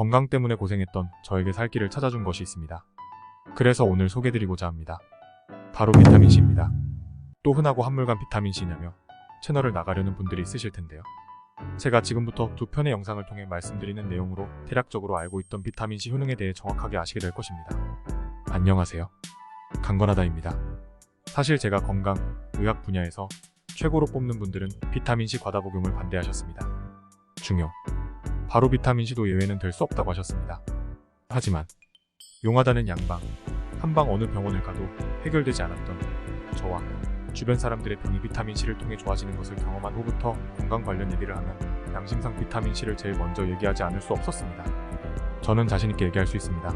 건강 때문에 고생했던 저에게 살 길을 찾아준 것이 있습니다. 그래서 오늘 소개드리고자 합니다. 바로 비타민C입니다. 또 흔하고 한물간 비타민C냐며 채널을 나가려는 분들이 있으실 텐데요. 제가 지금부터 두 편의 영상을 통해 말씀드리는 내용으로 대략적으로 알고 있던 비타민C 효능에 대해 정확하게 아시게 될 것입니다. 안녕하세요. 강건하다입니다. 사실 제가 건강, 의학 분야에서 최고로 뽑는 분들은 비타민C 과다 복용을 반대하셨습니다. 중요. 바로 비타민C도 예외는 될 수 없다고 하셨습니다. 하지만 용하다는 양방, 한방 어느 병원을 가도 해결되지 않았던 저와 주변 사람들의 병이 비타민C를 통해 좋아지는 것을 경험한 후부터 건강 관련 얘기를 하면 양심상 비타민C를 제일 먼저 얘기하지 않을 수 없었습니다. 저는 자신있게 얘기할 수 있습니다.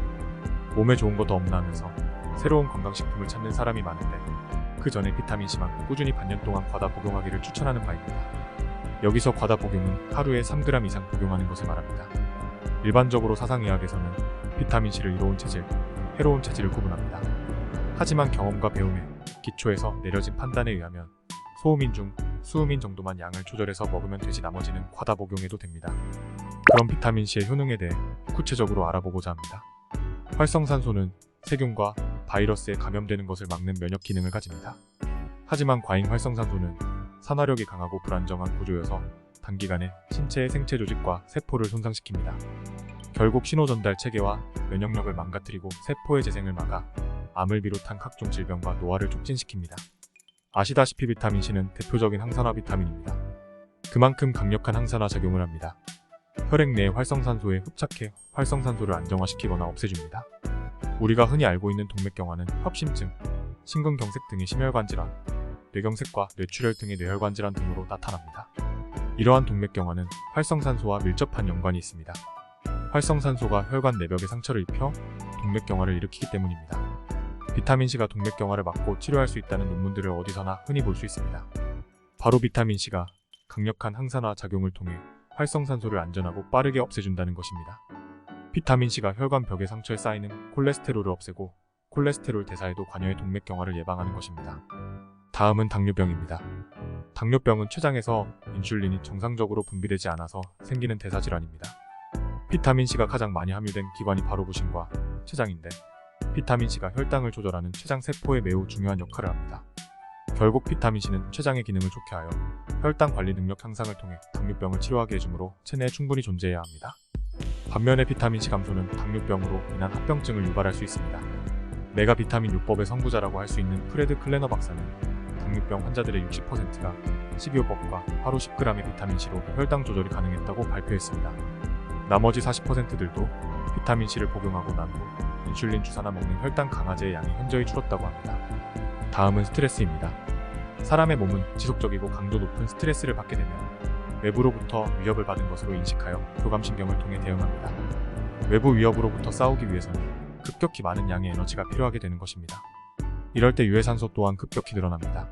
몸에 좋은 거 더 없나 하면서 새로운 건강식품을 찾는 사람이 많은데 그 전에 비타민C만 꾸준히 반년 동안 과다 복용하기를 추천하는 바입니다. 여기서 과다 복용은 하루에 3g 이상 복용하는 것을 말합니다. 일반적으로 사상의학에서는 비타민C를 이로운 체질, 해로운 체질을 구분합니다. 하지만 경험과 배움에 기초해서 내려진 판단에 의하면 소음인 중 수음인 정도만 양을 조절해서 먹으면 되지 나머지는 과다 복용해도 됩니다. 그럼 비타민C의 효능에 대해 구체적으로 알아보고자 합니다. 활성산소는 세균과 바이러스에 감염되는 것을 막는 면역 기능을 가집니다. 하지만 과잉 활성산소는 산화력이 강하고 불안정한 구조여서 단기간에 신체의 생체 조직과 세포를 손상시킵니다. 결국 신호전달 체계와 면역력을 망가뜨리고 세포의 재생을 막아 암을 비롯한 각종 질병과 노화를 촉진시킵니다. 아시다시피 비타민C는 대표적인 항산화 비타민입니다. 그만큼 강력한 항산화 작용을 합니다. 혈액 내의 활성산소에 흡착해 활성산소를 안정화시키거나 없애줍니다. 우리가 흔히 알고 있는 동맥경화는 협심증, 심근경색 등의 심혈관 질환, 뇌경색과 뇌출혈 등의 뇌혈관 질환 등으로 나타납니다. 이러한 동맥경화는 활성산소와 밀접한 연관이 있습니다. 활성산소가 혈관 내벽에 상처를 입혀 동맥경화를 일으키기 때문입니다. 비타민C가 동맥경화를 막고 치료할 수 있다는 논문들을 어디서나 흔히 볼 수 있습니다. 바로 비타민C가 강력한 항산화 작용을 통해 활성산소를 안전하고 빠르게 없애준다는 것입니다. 비타민C가 혈관 벽에 상처에 쌓이는 콜레스테롤을 없애고 콜레스테롤 대사에도 관여해 동맥경화를 예방하는 것입니다. 다음은 당뇨병입니다. 당뇨병은 췌장에서 인슐린이 정상적으로 분비되지 않아서 생기는 대사질환입니다. 비타민C가 가장 많이 함유된 기관이 바로 부신과 췌장인데 비타민C가 혈당을 조절하는 췌장 세포에 매우 중요한 역할을 합니다. 결국 비타민C는 췌장의 기능을 좋게 하여 혈당 관리 능력 향상을 통해 당뇨병을 치료하게 해주므로 체내에 충분히 존재해야 합니다. 반면에 비타민C 감소는 당뇨병으로 인한 합병증을 유발할 수 있습니다. 메가 비타민 요법의 선구자라고 할 수 있는 프레드 클레너 박사는 당뇨병 환자들의 60%가 식이요법과 하루 10g의 비타민C로 혈당 조절이 가능했다고 발표했습니다. 나머지 40%들도 비타민C를 복용하고 난 후 인슐린 주사나 먹는 혈당 강화제의 양이 현저히 줄었다고 합니다. 다음은 스트레스입니다. 사람의 몸은 지속적이고 강도 높은 스트레스를 받게 되면 외부로부터 위협을 받은 것으로 인식하여 교감신경을 통해 대응합니다. 외부 위협으로부터 싸우기 위해서는 급격히 많은 양의 에너지가 필요하게 되는 것입니다. 이럴 때 유해산소 또한 급격히 늘어납니다.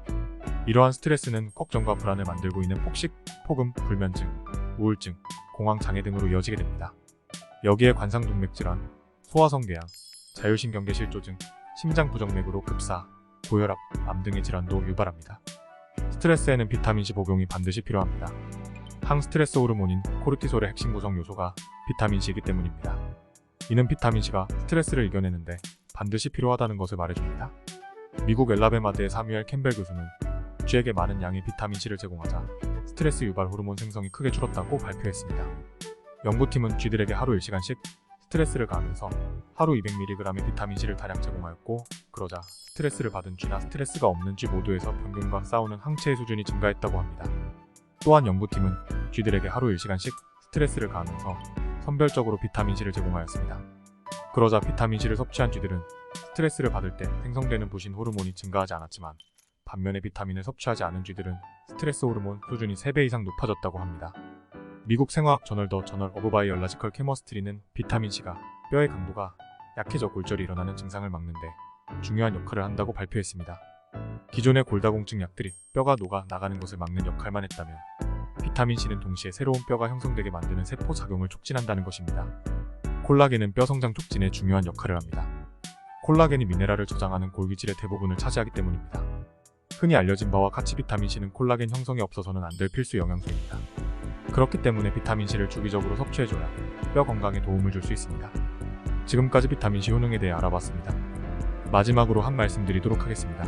이러한 스트레스는 걱정과 불안을 만들고 있는 폭식, 폭음, 불면증, 우울증, 공황장애 등으로 이어지게 됩니다. 여기에 관상동맥질환, 소화성궤양, 자율신경계실조증, 심장부정맥으로 급사, 고혈압, 암 등의 질환도 유발합니다. 스트레스에는 비타민C 복용이 반드시 필요합니다. 항스트레스 호르몬인 코르티솔의 핵심 구성 요소가 비타민C이기 때문입니다. 이는 비타민C가 스트레스를 이겨내는데 반드시 필요하다는 것을 말해줍니다. 미국 엘라베마대의 사뮤엘 캠벨 교수는 쥐에게 많은 양의 비타민C를 제공하자 스트레스 유발 호르몬 생성이 크게 줄었다고 발표했습니다. 연구팀은 쥐들에게 하루 1시간씩 스트레스를 가하면서 하루 200mg의 비타민C를 다량 제공하였고 그러자 스트레스를 받은 쥐나 스트레스가 없는 쥐 모두에서 병균과 싸우는 항체의 수준이 증가했다고 합니다. 또한 연구팀은 쥐들에게 하루 1시간씩 스트레스를 가하면서 선별적으로 비타민C를 제공하였습니다. 그러자 비타민C를 섭취한 쥐들은 스트레스를 받을 때 생성되는 부신 호르몬이 증가하지 않았지만 반면에 비타민을 섭취하지 않은 쥐들은 스트레스 호르몬 수준이 3배 이상 높아졌다고 합니다. 미국 생화학 저널 더 저널 오브 바이올라지컬 케머스트리는 비타민C가 뼈의 강도가 약해져 골절이 일어나는 증상을 막는데 중요한 역할을 한다고 발표했습니다. 기존의 골다공증 약들이 뼈가 녹아 나가는 것을 막는 역할만 했다면 비타민C는 동시에 새로운 뼈가 형성되게 만드는 세포 작용을 촉진한다는 것입니다. 콜라겐은 뼈 성장 촉진에 중요한 역할을 합니다. 콜라겐이 미네랄을 저장하는 골기질의 대부분을 차지하기 때문입니다. 흔히 알려진 바와 같이 비타민C는 콜라겐 형성에 없어서는 안 될 필수 영양소입니다. 그렇기 때문에 비타민C를 주기적으로 섭취해줘야 뼈 건강에 도움을 줄 수 있습니다. 지금까지 비타민C 효능에 대해 알아봤습니다. 마지막으로 한 말씀 드리도록 하겠습니다.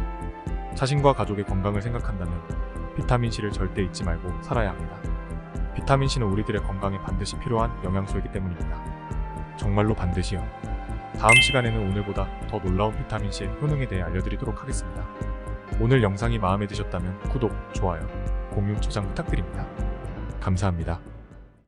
자신과 가족의 건강을 생각한다면 비타민C를 절대 잊지 말고 살아야 합니다. 비타민C는 우리들의 건강에 반드시 필요한 영양소이기 때문입니다. 정말로 반드시요. 다음 시간에는 오늘보다 더 놀라운 비타민C의 효능에 대해 알려드리도록 하겠습니다. 오늘 영상이 마음에 드셨다면 구독, 좋아요, 공유, 저장 부탁드립니다. 감사합니다.